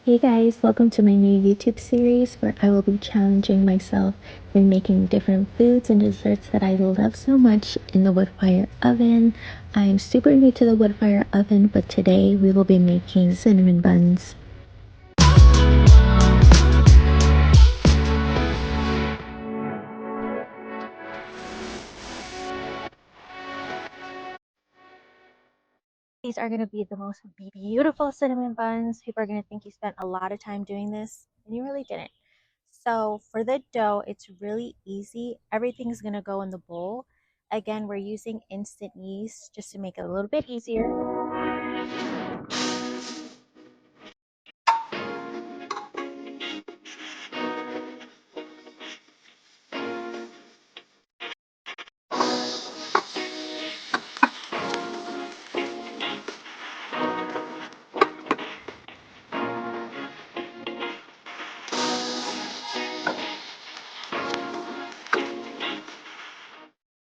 Hey guys, welcome to my new YouTube series where I will be challenging myself in making different foods and desserts that I love so much in the wood fire oven. I'm super new to the wood fire oven, but today we will be making cinnamon buns. These are going to be the most beautiful cinnamon buns. People are going to think you spent a lot of time doing this, and you really didn't. So for the dough, it's really easy. Everything's going to go in the bowl. Again, we're using instant yeast just to make it a little bit easier.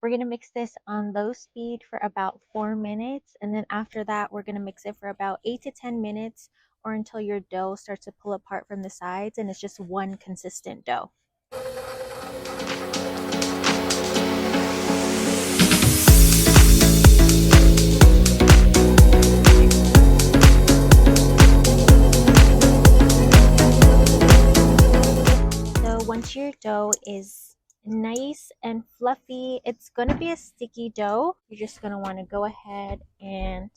We're going to mix this on low speed for about 4 minutes. And then after that, we're going to mix it for about 8 to 10 minutes or until your dough starts to pull apart from the sides and it's just one consistent dough. So once your dough is nice and fluffy, it's going to be a sticky dough. You're just going to want to go ahead and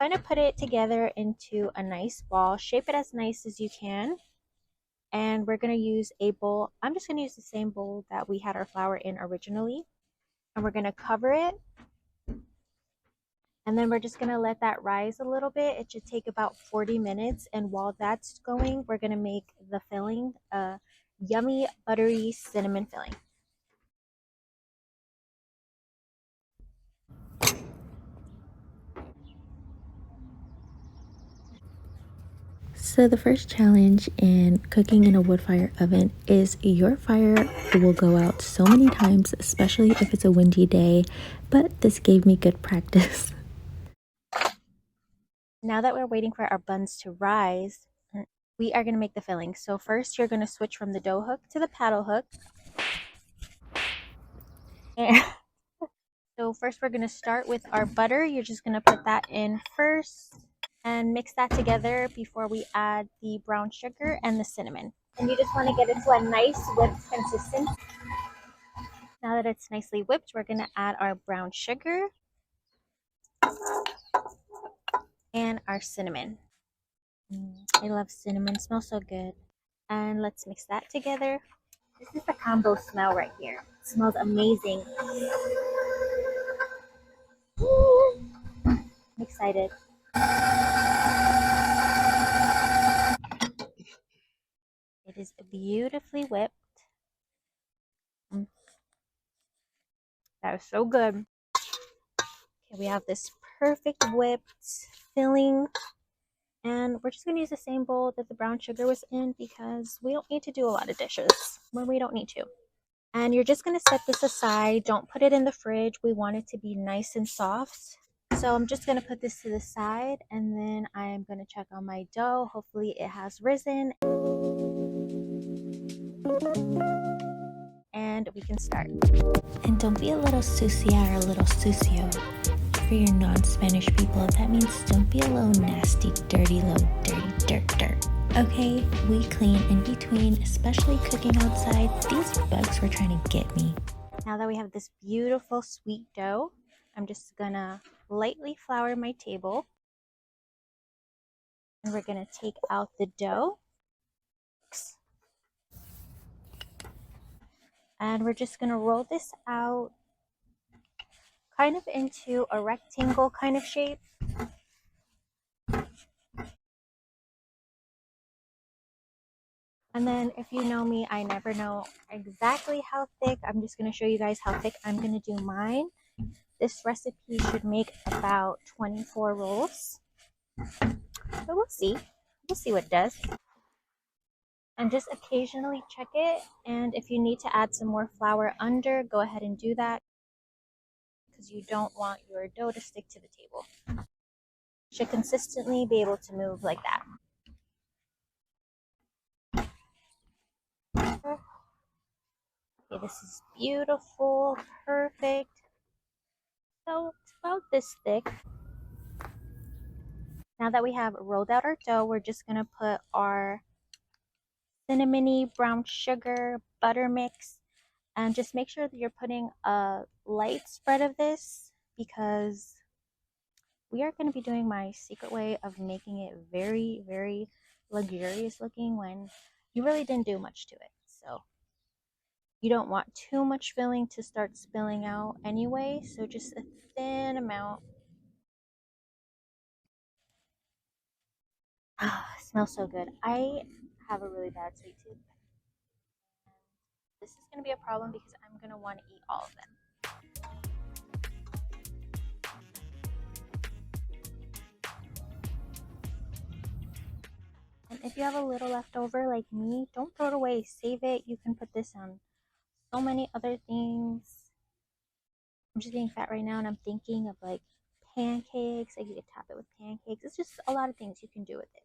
kind of put it together into a nice ball. Shape it as nice as you can. And we're going to use a bowl. I'm just going to use the same bowl that we had our flour in originally. And we're going to cover it. And then we're just going to let that rise a little bit. It should take about 40 minutes. And while that's going, we're going to make the filling, a yummy, buttery cinnamon filling. So the first challenge in cooking in a wood fire oven is your fire will go out so many times, especially if it's a windy day, but this gave me good practice. Now that we're waiting for our buns to rise, we are going to make the filling. So first you're going to switch from the dough hook to the paddle hook. And so first we're going to start with our butter. You're just going to put that in first and mix that together before we add the brown sugar and the cinnamon. And you just want to get it to a nice whipped consistency. Now that it's nicely whipped, we're going to add our brown sugar and our cinnamon. I love cinnamon, it smells so good. And let's mix that together. This is the combo smell right here. It smells amazing. I'm excited. It is beautifully whipped. That is so good. Okay, we have this perfect whipped filling. And we're just going to use the same bowl that the brown sugar was in because we don't need to do a lot of dishes when we don't need to. And you're just going to set this aside. Don't put it in the fridge. We want it to be nice and soft. So I'm just going to put this to the side and then I'm going to check on my dough. Hopefully it has risen. And we can start. And don't be a little sucia or a little sucio. For your non-Spanish people, that means don't be a little nasty, dirty, little dirty dirt. Okay, we clean in between, especially cooking outside. These bugs were trying to get me. Now that we have this beautiful sweet dough, I'm just gonna lightly flour my table. And we're gonna take out the dough. And we're just gonna roll this out kind of into a rectangle kind of shape. And then if you know me, I never know exactly how thick. I'm just going to show you guys how thick I'm going to do mine. This recipe should make about 24 rolls. But we'll see. We'll see what it does. And just occasionally check it. And if you need to add some more flour under, go ahead and do that. Because you don't want your dough to stick to the table. You should consistently be able to move like that. Okay, this is beautiful, perfect. So it's about this thick. Now that we have rolled out our dough, we're just gonna put our cinnamony brown sugar butter mix, and just make sure that you're putting a light spread of this because we are going to be doing my secret way of making it very, very luxurious looking when you really didn't do much to it. So you don't want too much filling to start spilling out anyway, so just a thin amount. Smells so good. I have a really bad sweet tooth. This is going to be a problem because I'm going to want to eat all of them. And if you have a little left over like me, don't throw it away. Save it. You can put this on so many other things. I'm just getting fat right now and I'm thinking of like pancakes. Like you could top it with pancakes. It's just a lot of things you can do with it.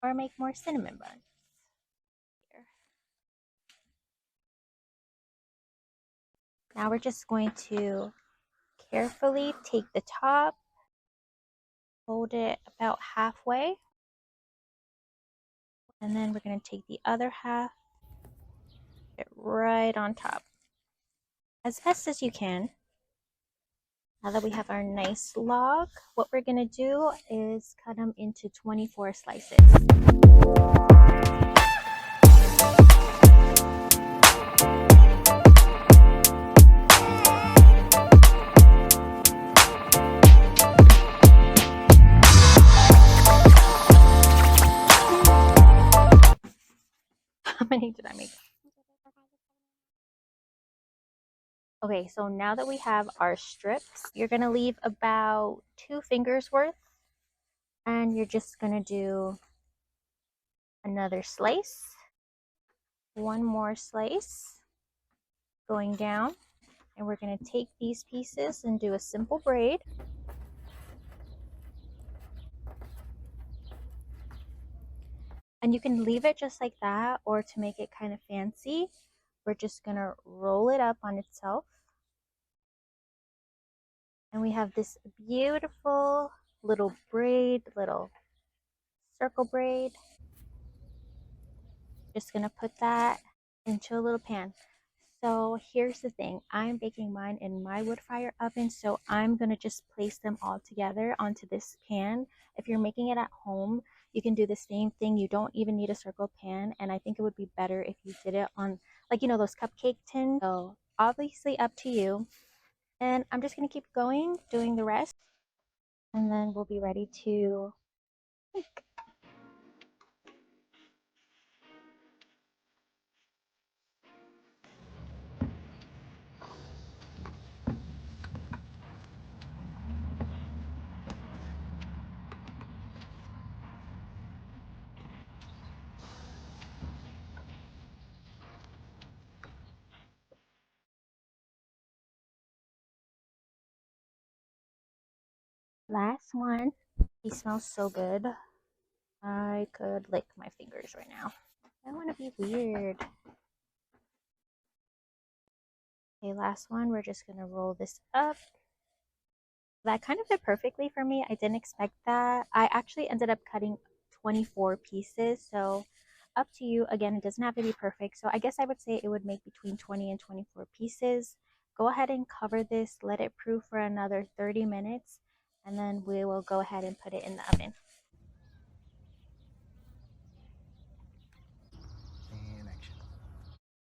Or make more cinnamon buns. Here. Now we're just going to carefully take the top, fold it about halfway, and then we're going to take the other half, put it right on top. As best as you can. Now that we have our nice log, what we're going to do is cut them into 24 slices. How many did I make? Okay, so now that we have our strips, you're going to leave about 2 fingers worth. And you're just going to do another slice. One more slice going down. And we're going to take these pieces and do a simple braid. And you can leave it just like that, or to make it kind of fancy, we're just going to roll it up on itself. And we have this beautiful little braid, little circle braid. Just going to put that into a little pan. So here's the thing, I'm baking mine in my wood fire oven, so I'm going to just place them all together onto this pan. If you're making it at home, you can do the same thing. You don't even need a circle pan, and I think it would be better if you did it on, like, you know, those cupcake tins. So obviously up to you. And I'm just going to keep going, doing the rest, and then we'll be ready to bake. Last one. He smells so good. I could lick my fingers right now. I want to be weird. Okay, last one. We're just going to roll this up. That kind of fit perfectly for me. I didn't expect that. I actually ended up cutting 24 pieces, so up to you. Again, it doesn't have to be perfect, so I guess I would say it would make between 20 and 24 pieces. Go ahead and cover this, let it proof for another 30 minutes, and then we will go ahead and put it in the oven.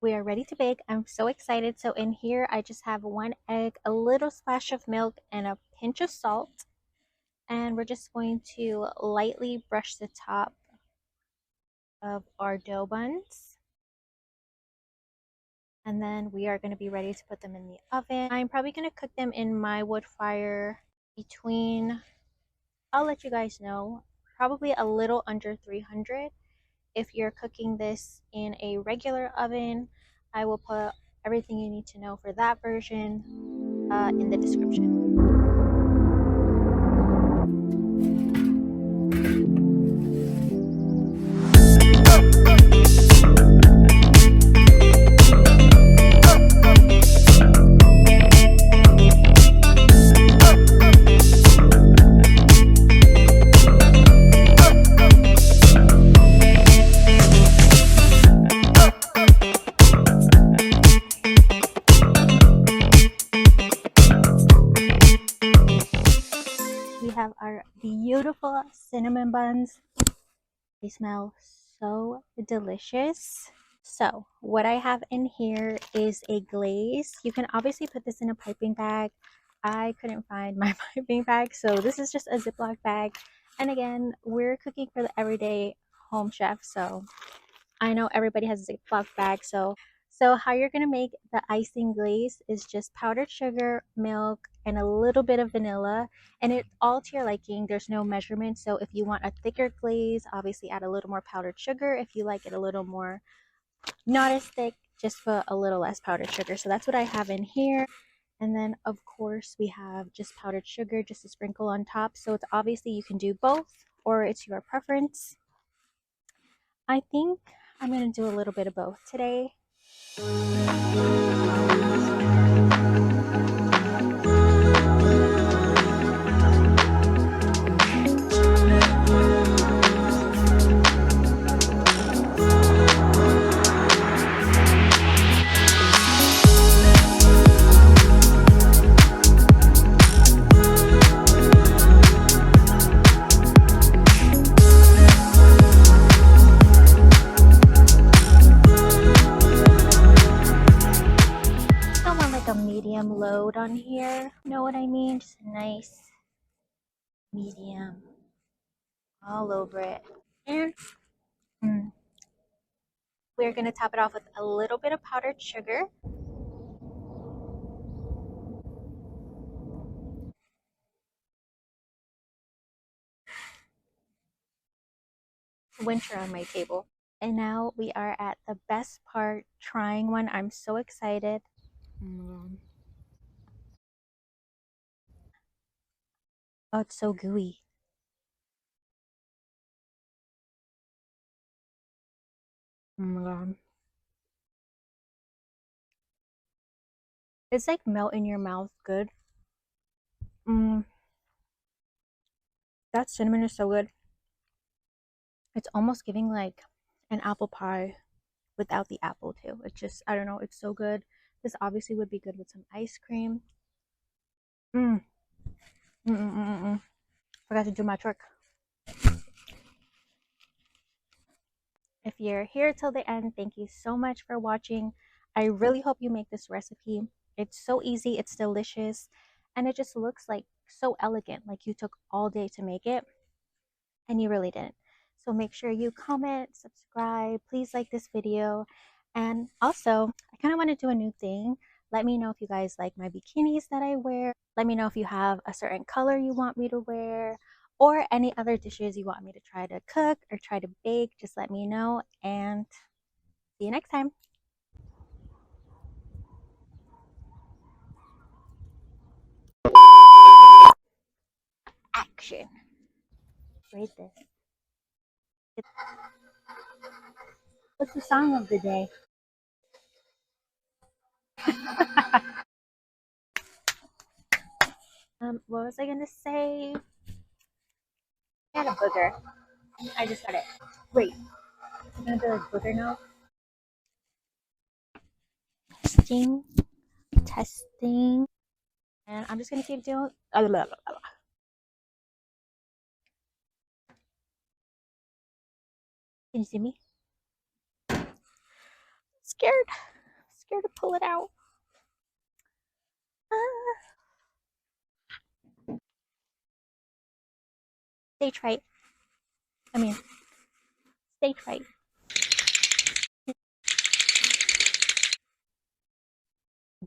We are ready to bake. I'm so excited. So in here, I just have 1 egg, a little splash of milk, and a pinch of salt. And we're just going to lightly brush the top of our dough buns. And then we are going to be ready to put them in the oven. I'm probably going to cook them in my wood fire between, I'll let you guys know, probably a little under 300. If you're cooking this in a regular oven, I will put everything you need to know for that version in the description. beautiful cinnamon buns. They smell so delicious. So what I have in here is a glaze. You can obviously put this in a piping bag. I couldn't find my piping bag, so this is just a Ziploc bag. And again, we're cooking for the everyday home chef, so I know everybody has a Ziploc bag. So how you're gonna make the icing glaze is just powdered sugar, milk, and a little bit of vanilla, and it's all to your liking. There's no measurement, so if you want a thicker glaze, obviously add a little more powdered sugar. If you like it a little more not as thick, just put a little less powdered sugar. So that's what I have in here. And then of course we have just powdered sugar just to sprinkle on top. So it's obviously you can do both or it's your preference. I think I'm going to do a little bit of both today. Don't want like a medium load on here. You know what I mean? Just a nice medium all over it. And we're going to top it off with a little bit of powdered sugar. Winter on my table. And now we are at the best part, trying one. I'm so excited. Oh my god. Oh, it's so gooey. Oh my god. It's like melt in your mouth good. That cinnamon is so good. It's almost giving like an apple pie without the apple too. It's just, I don't know, it's so good. This obviously would be good with some ice cream. Mm. Forgot to do my trick. If you're here till the end, thank you so much for watching. I really hope you make this recipe. It's so easy, it's delicious, and it just looks like so elegant, like you took all day to make it, and you really didn't. So make sure you comment, subscribe, please like this video, and also, I kind of want to do a new thing. Let me know if you guys like my bikinis that I wear. Let me know if you have a certain color you want me to wear, or any other dishes you want me to try to cook or try to bake. Just let me know, and see you next time. Action. Rate this. What's the song of the day? What was I gonna say? I had a booger. I just got it. Wait, I'm gonna do a booger now. Testing, testing, and I'm just gonna keep doing. Can you see me? Scared. Scared to pull it out. Stay tight. I mean, stay tight.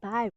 Bye.